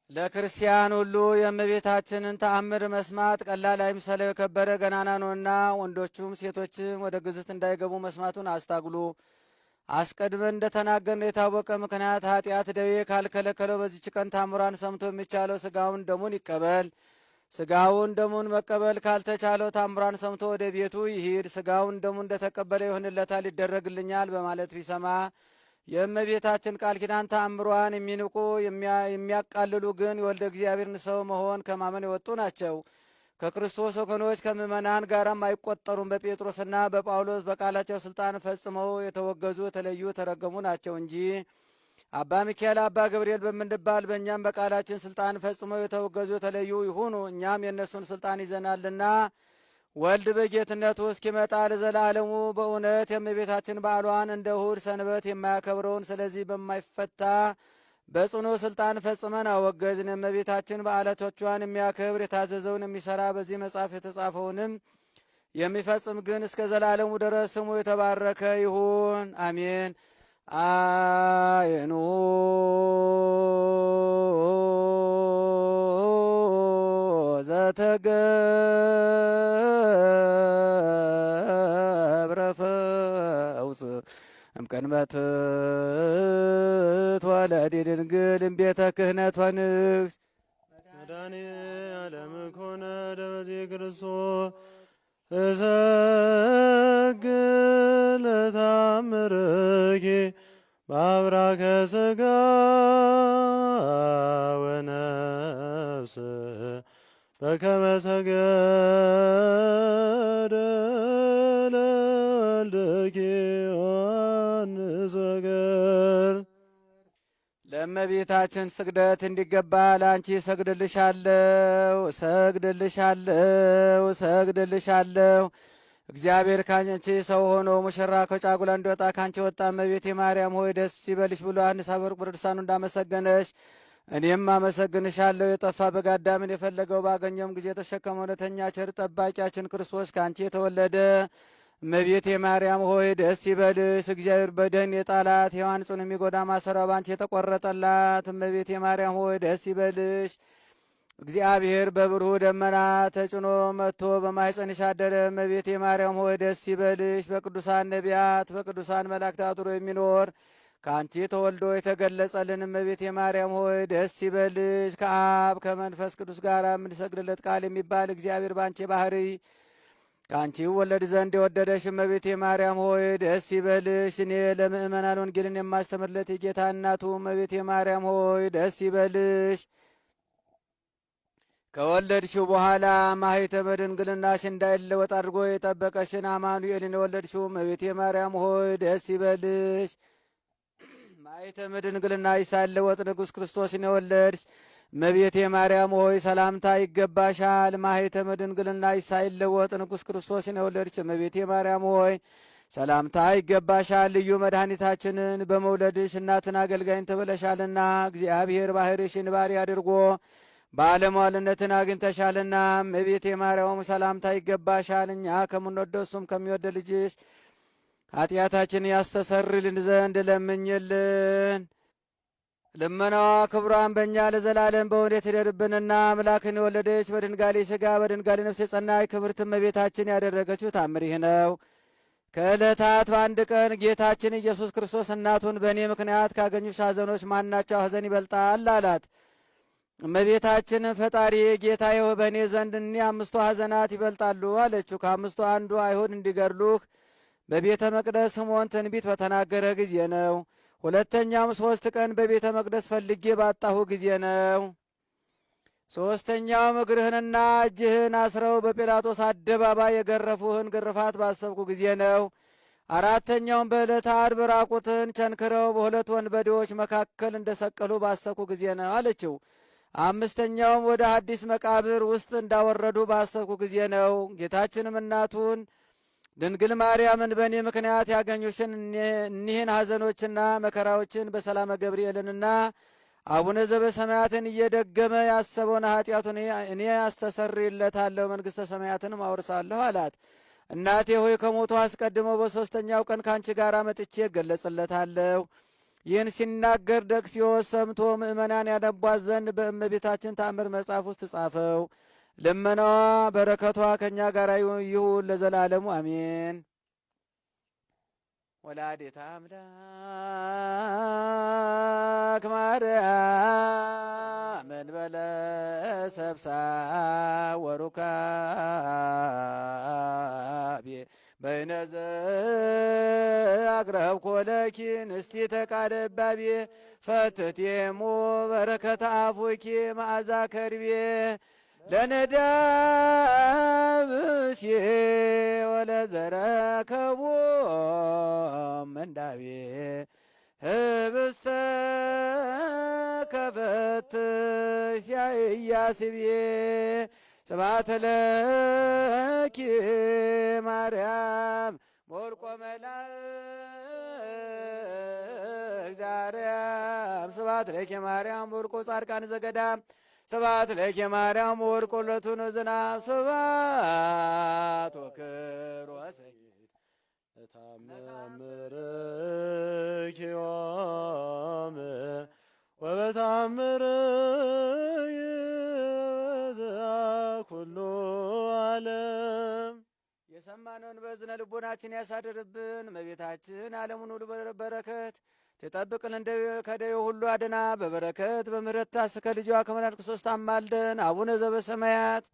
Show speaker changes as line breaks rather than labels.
ለክርስቲያን ሁሉ የእመቤታችንን ተአምር መስማት ቀላል አይምሰለው፣ የከበረ ገናና ነውና። ወንዶቹም ሴቶችም ወደ ግዝት እንዳይገቡ መስማቱን አስታግሉ። አስቀድመን እንደተናገርን የታወቀ ምክንያት ኃጢአት ደዌ ካልከለከለው በዚች ቀን ታምሯን ሰምቶ የሚቻለው ስጋውን ደሙን ይቀበል። ስጋውን ደሙን መቀበል ካልተቻለው ታምሯን ሰምቶ ወደ ቤቱ ይሂድ። ስጋውን ደሙን እንደተቀበለ ይሆንለታል፣ ይደረግልኛል በማለት ቢሰማ የእመቤታችን ቃል ኪዳን ተአምሯን የሚንቁ የሚያቃልሉ ግን የወልደ እግዚአብሔርን ሰው መሆን ከማመን የወጡ ናቸው። ከክርስቶስ ወገኖች ከምእመናን ጋራም አይቆጠሩም። በጴጥሮስና በጳውሎስ በቃላቸው ስልጣን ፈጽመው የተወገዙ የተለዩ የተረገሙ ናቸው እንጂ አባ ሚካኤል አባ ገብርኤል በምንባል በእኛም በቃላችን ስልጣን ፈጽመው የተወገዙ የተለዩ ይሁኑ። እኛም የእነሱን ስልጣን ይዘናልና ወልድ በጌትነቱ እስኪመጣ ለዘላለሙ በእውነት የእመቤታችን በዓሏን እንደ እሁድ ሰንበት የማያከብረውን ስለዚህ በማይፈታ በጽኑ ስልጣን ፈጽመን አወገዝን። የእመቤታችን በዓላቶቿን የሚያከብር የታዘዘውን የሚሰራ በዚህ መጽሐፍ የተጻፈውንም የሚፈጽም ግን እስከ ዘላለሙ ድረስ ስሙ የተባረከ ይሁን፣ አሜን። አይኑ ዘተገብረ ፈውስ እምቀንበት ትወለድ ድንግል እምቤተ ክህነት ወንግሥት
መድኃኔዓለም ኮነ ደበዜ ክርስቶስ እሰግድ ለተአምርኪ በአብራከ ሥጋ ወነፍስ በከመ ሰገደ ለወልድኪ ወንሰገድ።
ለእመቤታችን ስግደት እንዲገባ ለአንቺ እሰግድልሻለሁ እሰግድልሻለሁ እሰግድልሻለሁ። እግዚአብሔር ካንቺ ሰው ሆኖ ሙሽራ ከጫጉላ እንዲወጣ ካንቺ ወጣ። እመቤቴ ማርያም ሆይ ደስ ይበልሽ ብሎ ዮሐንስ አፈወርቅ በድርሳኑ እንዳመሰገነሽ እኔም አመሰግንሻለሁ። የጠፋ በግ አዳምን የፈለገው ባገኘውም ጊዜ የተሸከመ እውነተኛ ቸር ጠባቂያችን ክርስቶስ ካንቺ የተወለደ እመቤቴ ማርያም ሆይ ደስ ይበልሽ። እግዚአብሔር በደን የጣላት ሔዋን ጽኑ የሚጎዳ ማሰሯ ባንቺ የተቆረጠላት እመቤቴ ማርያም ሆይ ደስ ይበልሽ። እግዚአብሔር በብሩህ ደመና ተጭኖ መጥቶ በማኅፀንሽ አደረ። እመቤቴ ማርያም ሆይ ደስ ይበልሽ። በቅዱሳን ነቢያት በቅዱሳን መላእክት አድሮ የሚኖር ከአንቺ ተወልዶ የተገለጸልን እመቤቴ ማርያም ሆይ ደስ ይበልሽ። ከአብ ከመንፈስ ቅዱስ ጋር የምንሰግድለት ቃል የሚባል እግዚአብሔር ባንቺ ባህሪ ከአንቺ ወለድ ዘንድ የወደደሽ እመቤቴ ማርያም ሆይ ደስ ይበልሽ። እኔ ለምእመናን ወንጌልን የማስተምርለት የጌታ እናቱ እመቤቴ ማርያም ሆይ ደስ ይበልሽ። ከወለድሽው በኋላ ማኅተመ ድንግልናሽ እንዳይለወጥ አድርጎ የጠበቀሽን አማኑኤልን የወለድሽው እመቤቴ ማርያም ሆይ ደስ ይበልሽ። ማኅተመ ድንግልናሽ ሳይለወጥ ንጉሥ ክርስቶስን የወለድሽ እመቤቴ ማርያም ሆይ ሰላምታ ይገባሻል። ማኅተመ ድንግልናሽ ሳይለወጥ ንጉሥ ክርስቶስን የወለድሽ እመቤቴ ማርያም ሆይ ሰላምታ ይገባሻል። ልዩ መድኃኒታችንን በመውለድሽ እናትን አገልጋይን ትብለሻልና እግዚአብሔር ባሕርሽን ባሕርይ አድርጎ ባለሟልነትን አግኝተሻልና እመቤቴ ማርያም ሰላምታ ይገባሻል። እኛ ከምንወደው እሱም ከሚወደ ልጅሽ ኃጢአታችን ያስተሰርይልን ዘንድ ለምኝልን። ልመናዋ ክብሯን በእኛ ለዘላለም በእውነት ይደርብንና አምላክን የወለደች በድንጋሌ ሥጋ በድንጋሌ ነፍስ የጸናች ክብርት እመቤታችን ያደረገችው ታምር ይህ ነው። ከዕለታት በአንድ ቀን ጌታችን ኢየሱስ ክርስቶስ እናቱን በእኔ ምክንያት ካገኙሽ ሐዘኖች ማናቸው ሐዘን ይበልጣል አላት። እመቤታችን ፈጣሪ ጌታዬ በእኔ ዘንድ እኒህ 5 ሐዘናት ይበልጣሉ አለችው። ከ5ቱ አንዱ አይሁድ እንዲገድሉህ በቤተ መቅደስ ስምዖን ትንቢት በተናገረ ጊዜ ነው። ሁለተኛውም 3 ቀን በቤተ መቅደስ ፈልጌ ባጣሁ ጊዜ ነው። ሦስተኛውም እግርህንና እጅህን አስረው በጲላጦስ አደባባይ የገረፉህን ግርፋት ባሰብኩ ጊዜ ነው። አራተኛውም በዕለተ ዓርብ ራቁትን ቸንክረው በሁለት ወንበዴዎች መካከል እንደሰቀሉ ባሰብኩ ጊዜ ነው አለችው። አምስተኛውም ወደ ሐዲስ መቃብር ውስጥ እንዳወረዱ ባሰብኩ ጊዜ ነው። ጌታችንም እናቱን ድንግል ማርያምን በእኔ ምክንያት ያገኙሽን እኒህን ሐዘኖችና መከራዎችን በሰላመ ገብርኤልንና አቡነ ዘበሰማያትን እየደገመ ያሰበውን ኃጢአቱን እኔ አስተሰርይለታለሁ፣ መንግሥተ ሰማያትንም አወርሳለሁ አላት። እናቴ ሆይ ከሞቱ አስቀድሞ በሦስተኛው ቀን ካንቺ ጋር መጥቼ እገለጽለታለሁ፣ ይህን ሲናገር ደቅስዮስ ሰምቶ ምእመናን ያነቧት ዘንድ በእመቤታችን ተአምር መጽሐፍ ውስጥ ጻፈው። ልመናዋ በረከቷ ከእኛ ጋር ይሁን ለዘላለሙ አሜን። ወላዲተ አምላክ ማርያም እንበለ ሰብሳብ ወሩካቤ በይነዘ አቅረብኮ ለኪ ንስቲተ ቃለ እባቤ ፈትቴሙ በረከተ አፉኪ መዓዛ ከርቤ ለነዳብሴ ወለዘረከቦ መንዳቤ ህብስተ ከፈትሽ ያኢያስቤ ስብሐት ለኪ ማርያም ሞልቆ መላእክት ዛርያም ስብሐት ለኪ ማርያም ሞልቆ ጻድቃን ዘገዳም ስብሐት ለኪ ማርያም ወርቆ ለቱን ዝናብ ስብሐት ወክብር ወሰይድ
ታምርኪ ዮም ወበታምርኪ ኩሉ ዓለም
የሰማነውን በዝነ ልቦናችን ያሳድርብን። እመቤታችን ዓለሙን ሁሉ በረከት ትጠብቅልን፣ ከደዌ ሁሉ አድና። በበረከት በምሕረት ታስከ ልጇ ከመላእክት ሶስት አማልደን። አቡነ ዘበሰማያት